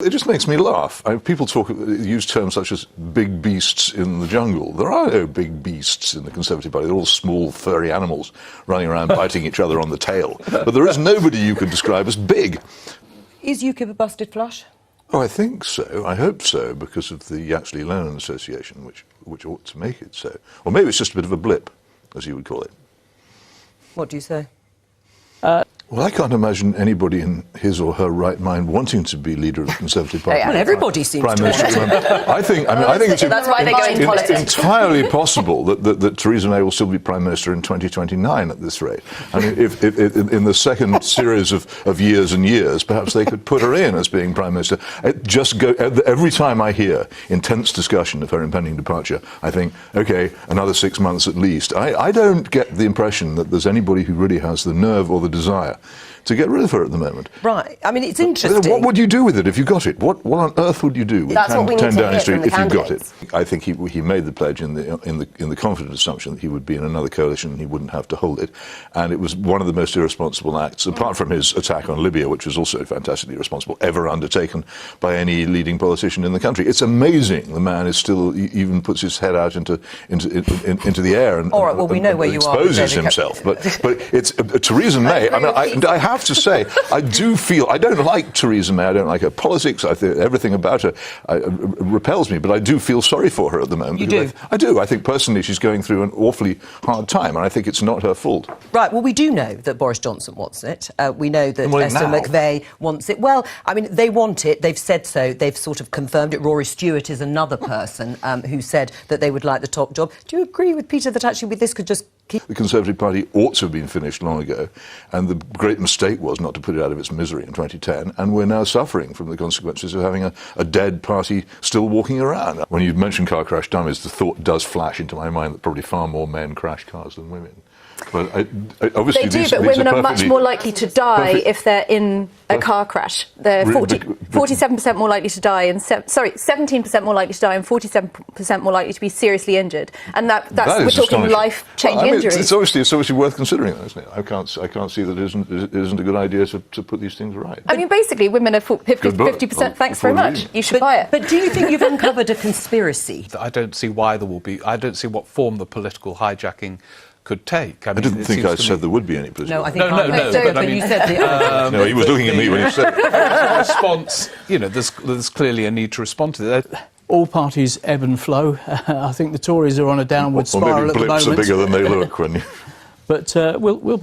it just makes me laugh. People use terms such as big beasts in the jungle. There are no big beasts in the Conservative Party. They're all small, furry animals running around biting each other on the tail. But there is nobody you could describe as big. Is UKIP a busted flush? Oh, I think so. I hope so, because of the Yaxley-Lennon Association, which ought to make it so. Or maybe it's just a bit of a blip, as you would call it. What do you say? Well, I can't imagine anybody in his or her right mind wanting to be leader of the Conservative Party. Well, everybody seems to. I think it's that's why they go in politics. Entirely possible that Theresa May will still be Prime Minister in 2029 at this rate. I mean, if in the second series of years and years, perhaps they could put her in as being Prime Minister. Every time I hear intense discussion of her impending departure, I think, OK, another 6 months at least. I don't get the impression that there's anybody who really has the nerve or the desire to get rid of her at the moment. Right. I mean, it's interesting. What would you do with it if you got it? What on earth would you do with That's what we need 10 to Downing hear Street from the if you got it? candidates. I think he made the pledge in the confident assumption that he would be in another coalition and he wouldn't have to hold it. And it was one of the most irresponsible acts, apart from his attack on Libya, which was also fantastically irresponsible, ever undertaken by any leading politician in the country. It's amazing the man is still even puts his head out into the air and, all right, well, we know where you are. Exposes himself. But it's Theresa May. I have to say, I don't like Theresa May. I don't like her politics. I think everything about her repels me. But I do feel sorry for her at the moment. You do? I do. I think personally she's going through an awfully hard time, and I think it's not her fault. Right. Well, we do know that Boris Johnson wants it. We know that Esther McVey wants it. Well, I mean, they want it. They've said so. They've sort of confirmed it. Rory Stewart is another person who said that they would like the top job. Do you agree with Peter that actually with this could just keep... The Conservative Party ought to have been finished long ago, and the great mistake was not to put it out of its misery in 2010, and we're now suffering from the consequences of having a dead party still walking around. When you mention car crash dummies, the thought does flash into my mind that probably far more men crash cars than women. But obviously they do, but women are much more likely to die if they're in a car crash. They're 47% more likely to die, and 17% more likely to die, and 47% more likely to be seriously injured. And that's we're talking life-changing injuries. It's obviously worth considering, that, isn't it? I can't see that it isn't a good idea to put these things right. I mean, basically, women are 50%. Thanks very much. You should buy it. But do you think you've uncovered a conspiracy? I don't see why there will be. I don't see what form the political hijacking could take. I didn't think I said there would be any political... No, I think no, but you said the... no, he was looking at me when he said it. Response, there's clearly a need to respond to that. All parties ebb and flow. I think the Tories are on a downward spiral at the moment. Or maybe blips are bigger than they look when you... But we'll balance.